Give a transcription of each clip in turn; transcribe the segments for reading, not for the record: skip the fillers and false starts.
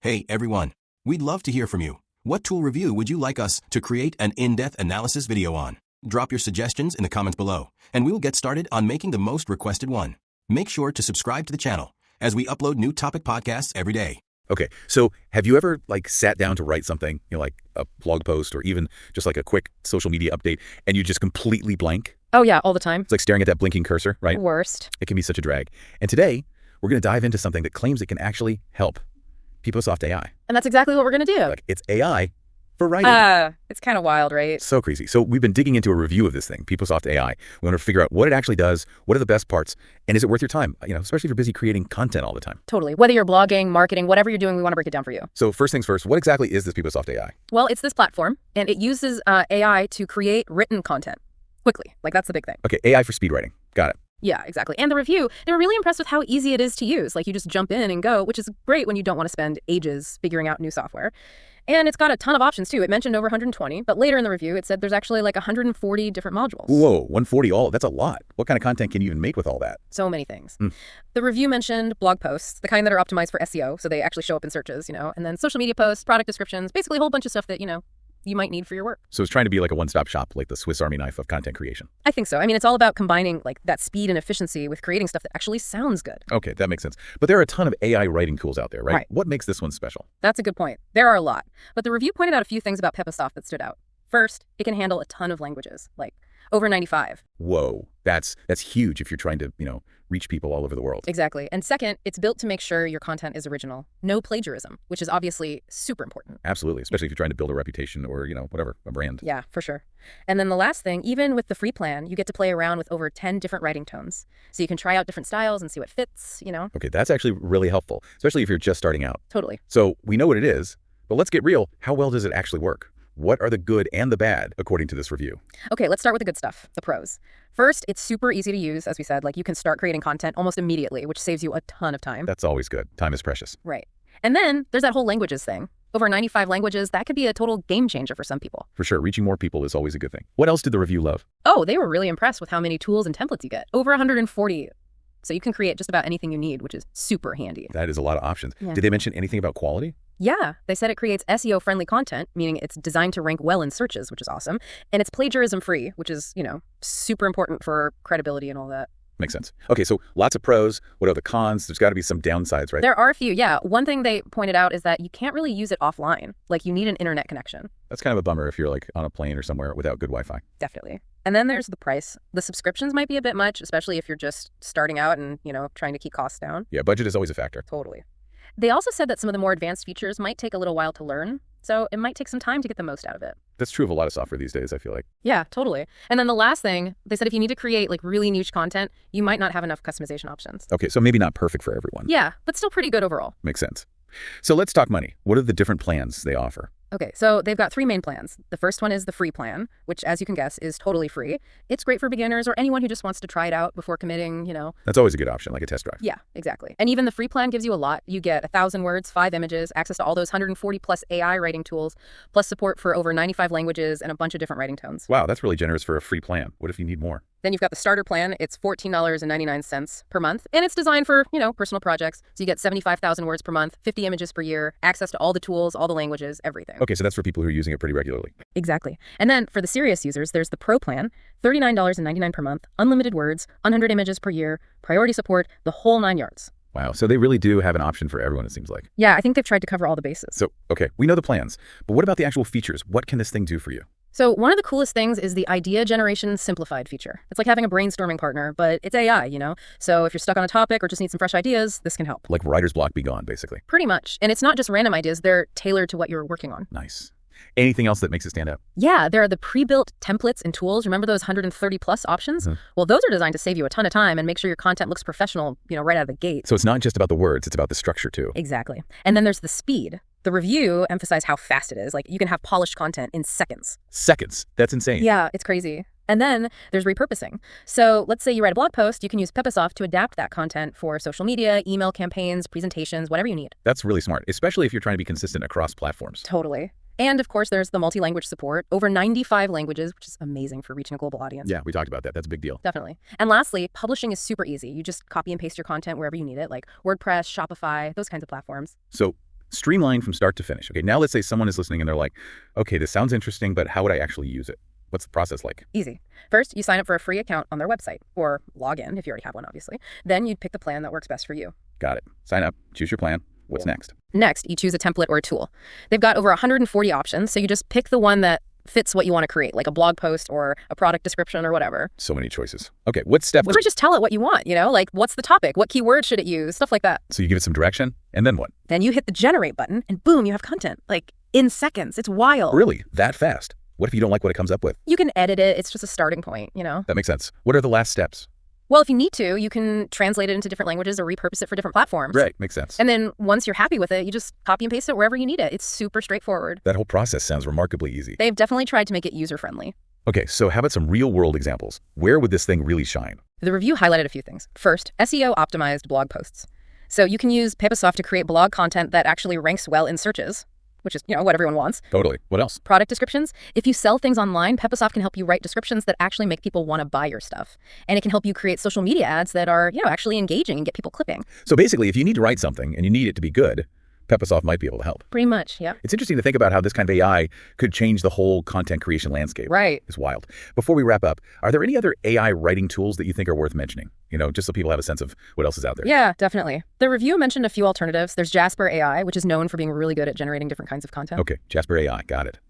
Hey everyone, we'd love to hear from you. What tool review would you like us to create an in-depth analysis video on? Drop your suggestions in the comments below, and we will get started on making the most requested one. Make sure to subscribe to the channel, as we upload new topic podcasts every day. Okay, so have you ever sat down to write something, like a blog post or even just like a quick social media update, and you just completely blank? Oh yeah, all the time. It's like staring at that blinking cursor, right? Worst. It can be such a drag. And today, we're going to dive into something that claims it can actually help. PepoSoft AI. And that's exactly what we're going to do. It's AI for writing. It's kind of wild, right? So crazy. So we've been digging into a review of this thing, PepoSoft AI. We want to figure out what it actually does, what are the best parts, and is it worth your time? Especially if you're busy creating content all the time. Totally. Whether you're blogging, marketing, whatever you're doing, we want to break it down for you. So first things first, what exactly is this PepoSoft AI? Well, it's this platform, and it uses AI to create written content quickly. That's the big thing. Okay, AI for speed writing. Got it. Yeah, exactly. And the review, they were really impressed with how easy it is to use. You just jump in and go, which is great when you don't want to spend ages figuring out new software. And it's got a ton of options too. It mentioned over 120, but later in the review, it said there's actually 140 different modules. Whoa, 140 all? That's a lot. What kind of content can you even make with all that? So many things. The review mentioned blog posts, the kind that are optimized for SEO, so they actually show up in searches, and then social media posts, product descriptions, basically a whole bunch of stuff that, you might need for your work. So it's trying to be like a one-stop shop, like the Swiss Army knife of content creation. I think so. I mean, it's all about combining that speed and efficiency with creating stuff that actually sounds good. Okay, that makes sense. But there are a ton of AI writing tools out there, right? What makes this one special? That's a good point. There are a lot. But the review pointed out a few things about PepoSoft that stood out. First, it can handle a ton of languages, over 95. Whoa, that's huge if you're trying to, reach people all over the world. Exactly. And second, it's built to make sure your content is original. No plagiarism, which is obviously super important. Absolutely, especially if you're trying to build a reputation or, whatever, a brand. Yeah, for sure. And then the last thing, even with the free plan, you get to play around with over 10 different writing tones. So you can try out different styles and see what fits, Okay, that's actually really helpful, especially if you're just starting out. Totally. So we know what it is, but let's get real. How well does it actually work? What are the good and the bad, according to this review? Okay, let's start with the good stuff, the pros. First, it's super easy to use, as we said. You can start creating content almost immediately, which saves you a ton of time. That's always good. Time is precious. Right. And then there's that whole languages thing. Over 95 languages, that could be a total game changer for some people. For sure. Reaching more people is always a good thing. What else did the review love? Oh, they were really impressed with how many tools and templates you get. Over 140. So you can create just about anything you need, which is super handy. That is a lot of options. Yeah. Did they mention anything about quality? Yeah, they said it creates SEO-friendly content, meaning it's designed to rank well in searches, which is awesome. And it's plagiarism-free, which is, super important for credibility and all that. Makes sense. Okay, so lots of pros. What are the cons? There's got to be some downsides, right? There are a few, yeah. One thing they pointed out is that you can't really use it offline. You need an internet connection. That's kind of a bummer if you're on a plane or somewhere without good Wi-Fi. Definitely. And then there's the price. The subscriptions might be a bit much, especially if you're just starting out and, trying to keep costs down. Yeah, budget is always a factor. Totally. They also said that some of the more advanced features might take a little while to learn, so it might take some time to get the most out of it. That's true of a lot of software these days, I feel like. Yeah, totally. And then the last thing, they said if you need to create really niche content, you might not have enough customization options. Okay, so maybe not perfect for everyone. Yeah, but still pretty good overall. Makes sense. So let's talk money. What are the different plans they offer? Okay, so they've got three main plans. The first one is the free plan, which, as you can guess, is totally free. It's great for beginners or anyone who just wants to try it out before committing, That's always a good option, like a test drive. Yeah, exactly. And even the free plan gives you a lot. You get 1,000 words, 5 images, access to all those 140 plus AI writing tools, plus support for over 95 languages and a bunch of different writing tones. Wow, that's really generous for a free plan. What if you need more? Then you've got the starter plan. It's $14.99 per month, and it's designed for, personal projects. So you get 75,000 words per month, 50 images per year, access to all the tools, all the languages, everything. Okay, so that's for people who are using it pretty regularly. Exactly. And then for the serious users, there's the Pro plan, $39.99 per month, unlimited words, 100 images per year, priority support, the whole 9 yards. Wow, so they really do have an option for everyone, it seems like. Yeah, I think they've tried to cover all the bases. So, okay, we know the plans, but what about the actual features? What can this thing do for you? So one of the coolest things is the idea generation simplified feature. It's like having a brainstorming partner, but it's AI, So if you're stuck on a topic or just need some fresh ideas, this can help. Like writer's block be gone, basically. Pretty much. And it's not just random ideas. They're tailored to what you're working on. Nice. Anything else that makes it stand out? Yeah, there are the pre-built templates and tools. Remember those 130 plus options? Well, those are designed to save you a ton of time and make sure your content looks professional, right out of the gate. So it's not just about the words, it's about the structure too. Exactly. And then there's the speed. The review emphasized how fast it is. You can have polished content in seconds. Seconds? That's insane. Yeah, it's crazy. And then there's repurposing. So let's say you write a blog post, you can use PepoSoft to adapt that content for social media, email campaigns, presentations, whatever you need. That's really smart, especially if you're trying to be consistent across platforms. Totally. And of course, there's the multi-language support, over 95 languages, which is amazing for reaching a global audience. Yeah, we talked about that. That's a big deal. Definitely. And lastly, publishing is super easy. You just copy and paste your content wherever you need it, like WordPress, Shopify, those kinds of platforms. So Streamlined from start to finish. Okay, now let's say someone is listening and they're like, okay, this sounds interesting, but how would I actually use it? What's the process like? Easy. First, you sign up for a free account on their website, or log in if you already have one, obviously. Then you'd pick the plan that works best for you. Got it. Sign up, choose your plan. What's next? Next, you choose a template or a tool. They've got over 140 options, so you just pick the one that fits what you want to create, like a blog post or a product description or whatever. So many choices. Okay, what step? Or just tell it what you want, like what's the topic? What keywords should it use? Stuff like that. So you give it some direction, and then what? Then you hit the generate button, and boom, you have content. Like in seconds. It's wild. Really? That fast? What if you don't like what it comes up with? You can edit it. It's just a starting point, That makes sense. What are the last steps? Well, if you need to, you can translate it into different languages or repurpose it for different platforms. Right, makes sense. And then once you're happy with it, you just copy and paste it wherever you need it. It's super straightforward. That whole process sounds remarkably easy. They've definitely tried to make it user-friendly. Okay, so how about some real-world examples? Where would this thing really shine? The review highlighted a few things. First, SEO-optimized blog posts. So you can use PepoSoft to create blog content that actually ranks well in searches, which is, what everyone wants. Totally. What else? Product descriptions. If you sell things online, PepoSoft can help you write descriptions that actually make people want to buy your stuff. And it can help you create social media ads that are, actually engaging and get people clicking. So basically, if you need to write something and you need it to be good, PepoSoft might be able to help. Pretty much, yeah. It's interesting to think about how this kind of AI could change the whole content creation landscape. Right. It's wild. Before we wrap up, are there any other AI writing tools that you think are worth mentioning? Just so people have a sense of what else is out there. Yeah, definitely. The review mentioned a few alternatives. There's Jasper AI, which is known for being really good at generating different kinds of content. Okay, Jasper AI, got it.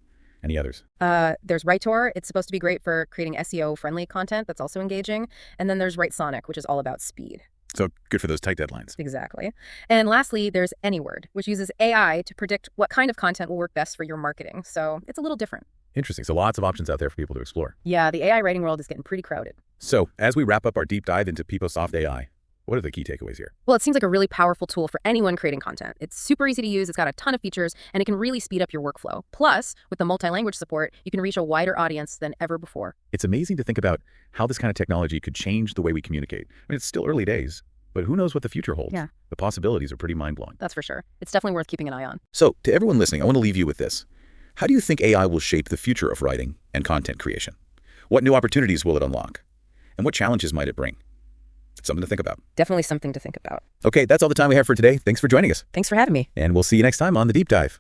Any others? There's Writer. It's supposed to be great for creating SEO-friendly content that's also engaging. And then there's WriteSonic, which is all about speed. So good for those tight deadlines. Exactly. And lastly, there's AnyWord, which uses AI to predict what kind of content will work best for your marketing. So it's a little different. Interesting. So lots of options out there for people to explore. Yeah, the AI writing world is getting pretty crowded. So as we wrap up our deep dive into PepoSoft AI, what are the key takeaways here? Well, it seems like a really powerful tool for anyone creating content. It's super easy to use, it's got a ton of features, and it can really speed up your workflow. Plus, with the multi-language support, you can reach a wider audience than ever before. It's amazing to think about how this kind of technology could change the way we communicate. It's still early days, but who knows what the future holds? Yeah. The possibilities are pretty mind-blowing. That's for sure. It's definitely worth keeping an eye on. So, to everyone listening, I want to leave you with this. How do you think AI will shape the future of writing and content creation? What new opportunities will it unlock? And what challenges might it bring? It's something to think about. Definitely something to think about. Okay, that's all the time we have for today. Thanks for joining us. Thanks for having me. And we'll see you next time on The Deep Dive.